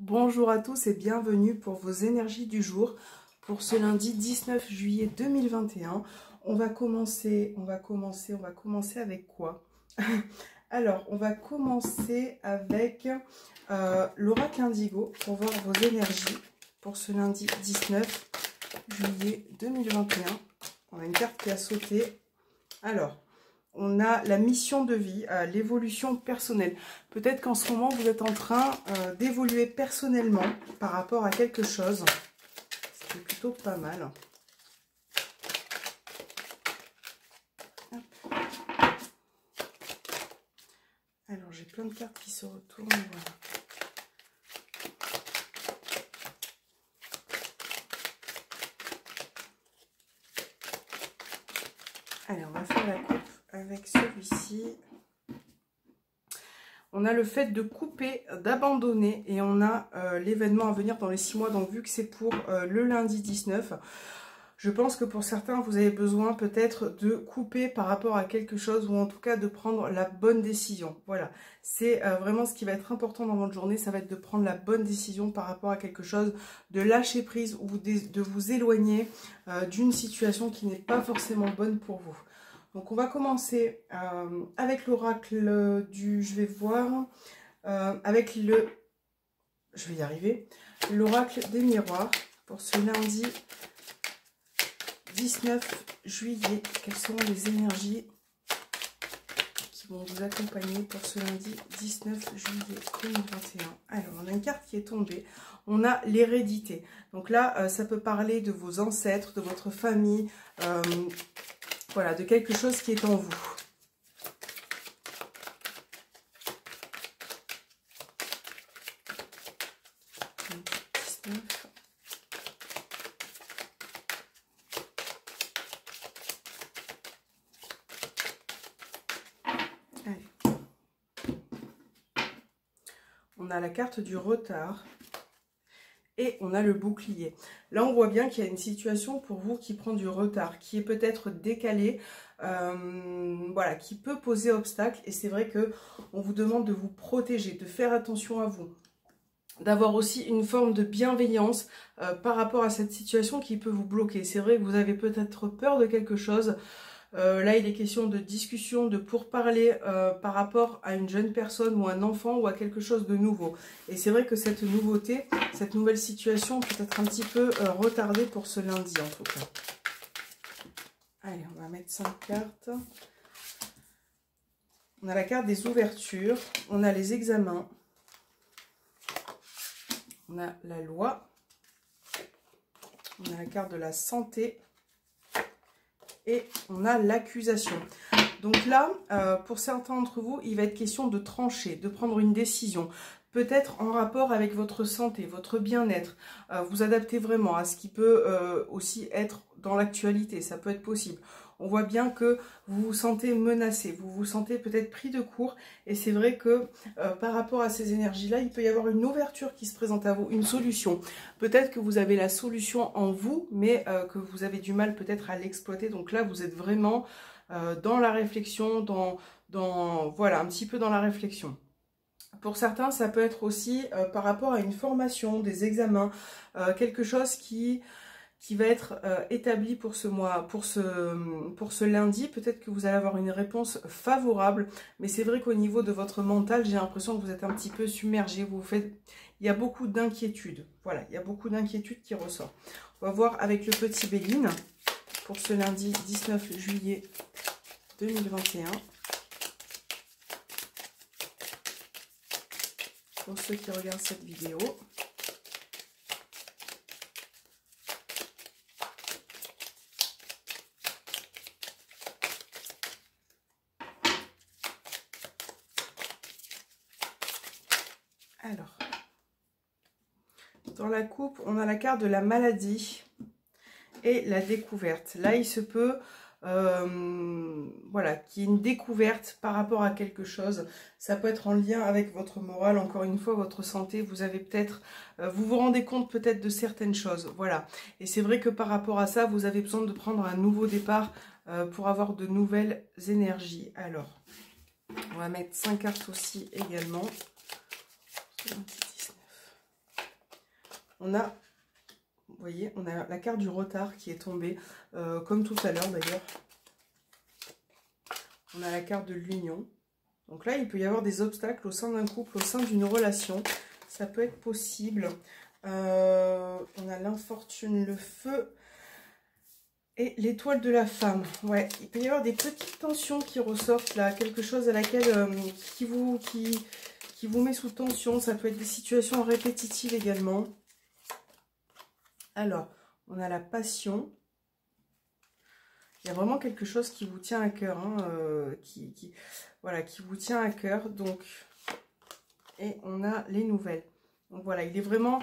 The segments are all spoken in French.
Bonjour à tous et bienvenue pour vos énergies du jour pour ce lundi 19 juillet 2021. On va commencer avec quoi? Alors, on va commencer avec l'oracle indigo pour voir vos énergies pour ce lundi 19 juillet 2021. On a une carte qui a sauté. Alors, on a la mission de vie, l'évolution personnelle. Peut-être qu'en ce moment, vous êtes en train d'évoluer personnellement par rapport à quelque chose. C'est plutôt pas mal. Hop. Alors, j'ai plein de cartes qui se retournent. Voilà. Allez, on va faire la coupe avec celui-ci. On a le fait de couper, d'abandonner et on a l'événement à venir dans les 6 mois. Donc vu que c'est pour le lundi 19, je pense que pour certains, vous avez besoin peut-être de couper par rapport à quelque chose ou en tout cas de prendre la bonne décision. Voilà, c'est vraiment ce qui va être important dans votre journée, ça va être de prendre la bonne décision par rapport à quelque chose, de lâcher prise ou de vous éloigner d'une situation qui n'est pas forcément bonne pour vous. Donc on va commencer avec l'oracle du, je vais voir, avec le, je vais y arriver, l'oracle des miroirs pour ce lundi 19 juillet. Quelles seront les énergies qui vont vous accompagner pour ce lundi 19 juillet 2021? Alors on a une carte qui est tombée, on a l'hérédité. Donc là ça peut parler de vos ancêtres, de votre famille, voilà, de quelque chose qui est en vous. Allez. On a la carte du retard. Et on a le bouclier. Là, on voit bien qu'il y a une situation pour vous qui prend du retard, qui est peut-être décalée, voilà, qui peut poser obstacle. Et c'est vrai que on vous demande de vous protéger, de faire attention à vous, d'avoir aussi une forme de bienveillance par rapport à cette situation qui peut vous bloquer. C'est vrai que vous avez peut-être peur de quelque chose. Là, il est question de discussion, de pourparler par rapport à une jeune personne ou un enfant ou à quelque chose de nouveau. Et c'est vrai que cette nouveauté, cette nouvelle situation peut être un petit peu retardée pour ce lundi en tout cas. Allez, on va mettre 5 cartes. On a la carte des ouvertures, on a les examens, on a la loi, on a la carte de la santé. Et on a l'accusation. Donc là, pour certains d'entre vous, il va être question de trancher, de prendre une décision. Peut-être en rapport avec votre santé, votre bien-être. Vous adaptez vraiment à ce qui peut aussi être dans l'actualité. Ça peut être possible. On voit bien que vous vous sentez menacé, vous vous sentez peut-être pris de court. Et c'est vrai que par rapport à ces énergies-là, il peut y avoir une ouverture qui se présente à vous, une solution. Peut-être que vous avez la solution en vous, mais que vous avez du mal peut-être à l'exploiter. Donc là, vous êtes vraiment dans la réflexion, voilà, un petit peu dans la réflexion. Pour certains, ça peut être aussi par rapport à une formation, des examens, quelque chose qui va être établi pour ce mois, pour ce lundi. Peut-être que vous allez avoir une réponse favorable, mais c'est vrai qu'au niveau de votre mental, j'ai l'impression que vous êtes un petit peu submergé. Il y a beaucoup d'inquiétudes. Voilà, il y a beaucoup d'inquiétudes qui ressortent. On va voir avec le petit Béline pour ce lundi 19 juillet 2021. Pour ceux qui regardent cette vidéo. Alors, dans la coupe, on a la carte de la maladie et la découverte. Là, il se peut, voilà, qu'il y ait une découverte par rapport à quelque chose. Ça peut être en lien avec votre morale, encore une fois, votre santé. Vous avez peut-être, vous vous rendez compte peut-être de certaines choses, voilà. Et c'est vrai que par rapport à ça, vous avez besoin de prendre un nouveau départ pour avoir de nouvelles énergies. Alors, on va mettre 5 cartes aussi également. 19. on a, vous voyez, on a la carte du retard qui est tombée, comme tout à l'heure d'ailleurs. On a la carte de l'union. Donc là, il peut y avoir des obstacles au sein d'un couple, au sein d'une relation. Ça peut être possible. On a l'infortune, le feu et l'étoile de la femme. Ouais, il peut y avoir des petites tensions qui ressortent là. Quelque chose à laquelle qui vous met sous tension. Ça peut être des situations répétitives également. Alors, on a la passion. Il y a vraiment quelque chose qui vous tient à cœur, hein, voilà, qui vous tient à cœur. Donc, et on a les nouvelles. Donc voilà, il est vraiment,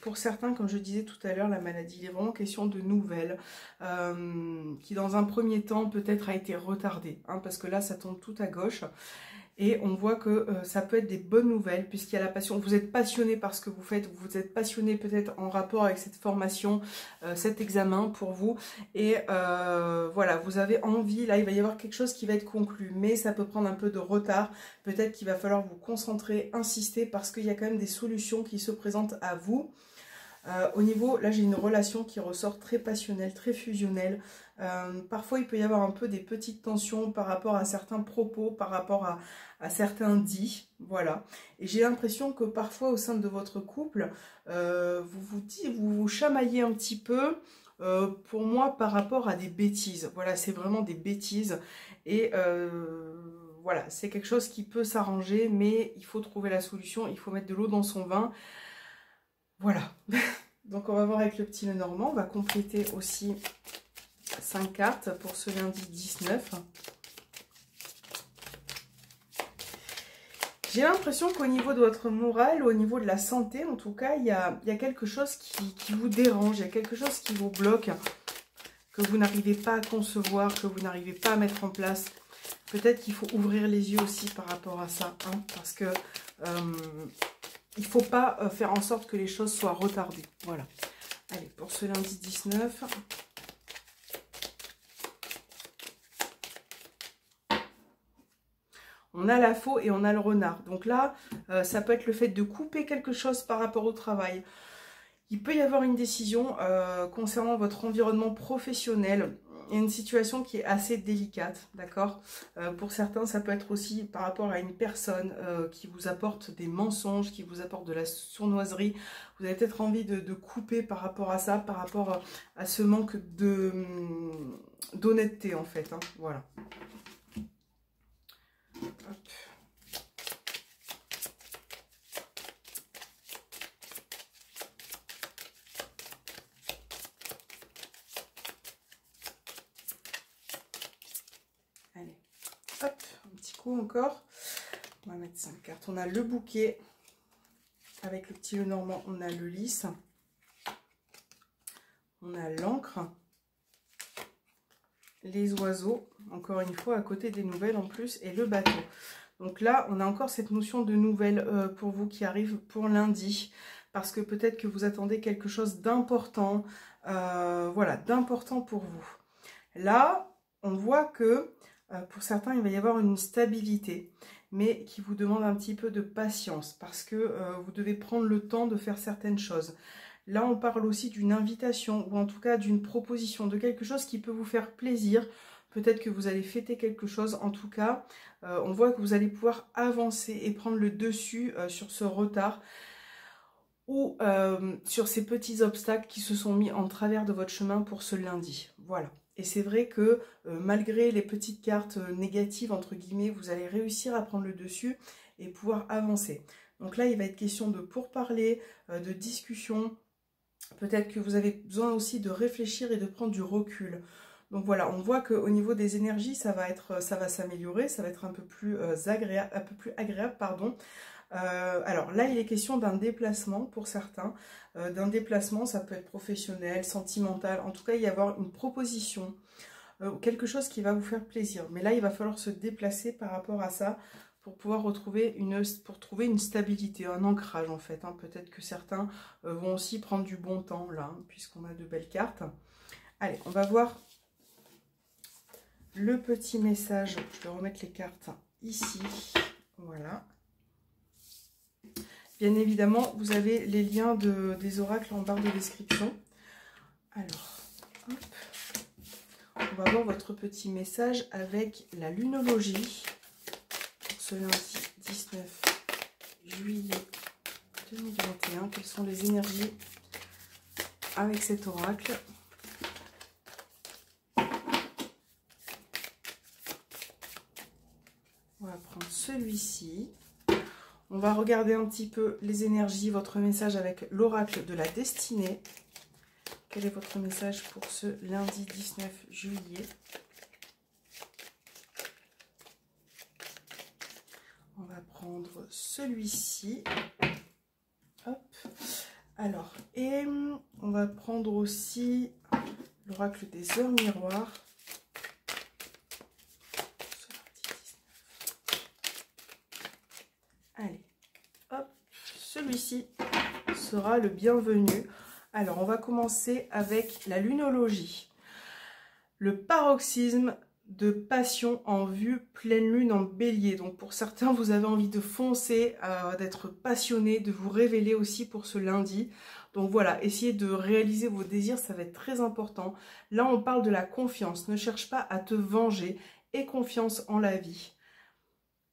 pour certains, comme je disais tout à l'heure, la maladie, il est vraiment question de nouvelles, qui dans un premier temps peut-être a été retardée, hein, parce que là, ça tombe tout à gauche. Et on voit que ça peut être des bonnes nouvelles puisqu'il y a la passion. Vous êtes passionné par ce que vous faites. Vous êtes passionné peut-être en rapport avec cette formation, cet examen pour vous. Et voilà, vous avez envie. Là, il va y avoir quelque chose qui va être conclu. Mais ça peut prendre un peu de retard. Peut-être qu'il va falloir vous concentrer, insister parce qu'il y a quand même des solutions qui se présentent à vous. Au niveau, là j'ai une relation qui ressort très passionnelle, très fusionnelle. Parfois il peut y avoir un peu des petites tensions par rapport à certains propos, par rapport à certains dits, voilà. Et j'ai l'impression que parfois au sein de votre couple, vous vous chamaillez un petit peu, pour moi par rapport à des bêtises. Voilà, c'est vraiment des bêtises et voilà, c'est quelque chose qui peut s'arranger, mais il faut trouver la solution, il faut mettre de l'eau dans son vin. Voilà, donc on va voir avec le petit Lenormand, on va compléter aussi 5 cartes pour ce lundi 19. J'ai l'impression qu'au niveau de votre morale, au niveau de la santé, en tout cas, il y a quelque chose qui vous dérange, il y a quelque chose qui vous bloque, que vous n'arrivez pas à concevoir, que vous n'arrivez pas à mettre en place. Peut-être qu'il faut ouvrir les yeux aussi par rapport à ça, hein, parce que... il ne faut pas faire en sorte que les choses soient retardées. Voilà. Allez, pour ce lundi 19. On a la faux et on a le renard. Donc là, ça peut être le fait de couper quelque chose par rapport au travail. Il peut y avoir une décision concernant votre environnement professionnel. Il y a une situation qui est assez délicate, d'accord? Pour certains, ça peut être aussi par rapport à une personne qui vous apporte des mensonges, qui vous apporte de la sournoiserie. Vous avez peut-être envie de couper par rapport à ça, par rapport à ce manque d'honnêteté, en fait, hein, voilà. Hop. Allez, hop, un petit coup encore. On va mettre 5 cartes. On a le bouquet. Avec le petit Lenormand, on a le lys. On a l'encre. Les oiseaux, encore une fois, à côté des nouvelles en plus. Et le bateau. Donc là, on a encore cette notion de nouvelles pour vous qui arrive pour lundi. Parce que peut-être que vous attendez quelque chose d'important. Voilà, d'important pour vous. Là, on voit que... pour certains, il va y avoir une stabilité, mais qui vous demande un petit peu de patience parce que vous devez prendre le temps de faire certaines choses. Là, on parle aussi d'une invitation ou en tout cas d'une proposition, de quelque chose qui peut vous faire plaisir. Peut-être que vous allez fêter quelque chose. En tout cas, on voit que vous allez pouvoir avancer et prendre le dessus sur ce retard ou sur ces petits obstacles qui se sont mis en travers de votre chemin pour ce lundi. Voilà. Et c'est vrai que malgré les petites cartes négatives, entre guillemets, vous allez réussir à prendre le dessus et pouvoir avancer. Donc là, il va être question de pourparlers, de discussion. Peut-être que vous avez besoin aussi de réfléchir et de prendre du recul. Donc voilà, on voit qu'au niveau des énergies, ça va s'améliorer, ça va être un peu plus agréable, pardon. Alors là, il est question d'un déplacement pour certains. D'un déplacement, ça peut être professionnel, sentimental. En tout cas, il va y avoir une proposition, quelque chose qui va vous faire plaisir. Mais là, il va falloir se déplacer par rapport à ça pour pouvoir trouver une stabilité, un ancrage en fait. Hein. Peut-être que certains vont aussi prendre du bon temps là, hein, puisqu'on a de belles cartes. Allez, on va voir le petit message. Je vais remettre les cartes ici. Voilà. Bien évidemment, vous avez les liens des oracles en barre de description. Alors, hop. On va voir votre petit message avec la lunologie pour ce lundi 19 juillet 2021. Quelles sont les énergies avec cet oracle? On va prendre celui-ci. On va regarder un petit peu les énergies, votre message avec l'oracle de la destinée. Quel est votre message pour ce lundi 19 juillet? On va prendre celui-ci. Hop. Alors, et on va prendre aussi l'oracle des heures miroirs. Allez, hop, celui-ci sera le bienvenu. Alors, on va commencer avec la lunologie. Le paroxysme de passion en vue pleine lune en bélier. Donc, pour certains, vous avez envie de foncer, d'être passionné, de vous révéler aussi pour ce lundi. Donc, voilà, essayez de réaliser vos désirs, ça va être très important. Là, on parle de la confiance. Ne cherche pas à te venger. Aie confiance en la vie.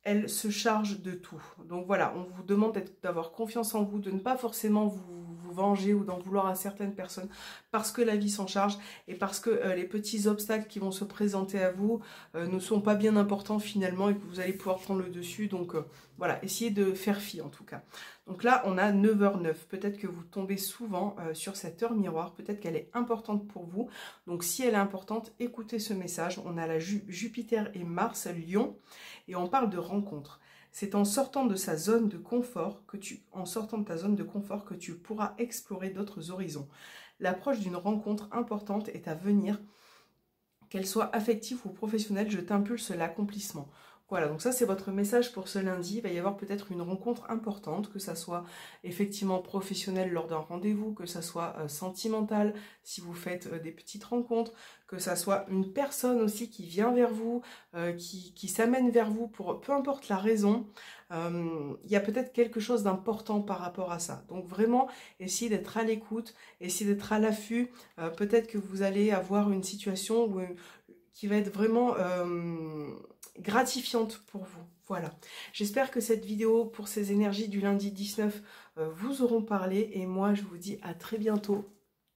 Elle se charge de tout. Donc voilà, on vous demande d'avoir confiance en vous, de ne pas forcément vous venger ou d'en vouloir à certaines personnes parce que la vie s'en charge et parce que les petits obstacles qui vont se présenter à vous ne sont pas bien importants finalement et que vous allez pouvoir prendre le dessus. Donc voilà, essayez de faire fi en tout cas. Donc là, on a 9h09. Peut-être que vous tombez souvent sur cette heure miroir. Peut-être qu'elle est importante pour vous. Donc si elle est importante, écoutez ce message. On a la Jupiter et Mars, Lion. Et on parle de rencontre. C'est en sortant de sa zone de confort que tu pourras explorer d'autres horizons. L'approche d'une rencontre importante est à venir, qu'elle soit affective ou professionnelle, je t'impulse l'accomplissement. Voilà, donc ça c'est votre message pour ce lundi. Il va y avoir peut-être une rencontre importante, que ça soit effectivement professionnel lors d'un rendez-vous, que ça soit sentimental si vous faites des petites rencontres, que ça soit une personne aussi qui vient vers vous, qui s'amène vers vous pour peu importe la raison. Il y a peut-être quelque chose d'important par rapport à ça. Donc vraiment, essayez d'être à l'écoute, essayez d'être à l'affût. Peut-être que vous allez avoir une situation qui va être vraiment gratifiante pour vous. Voilà. J'espère que cette vidéo pour ces énergies du lundi 19 vous auront parlé et moi je vous dis à très bientôt.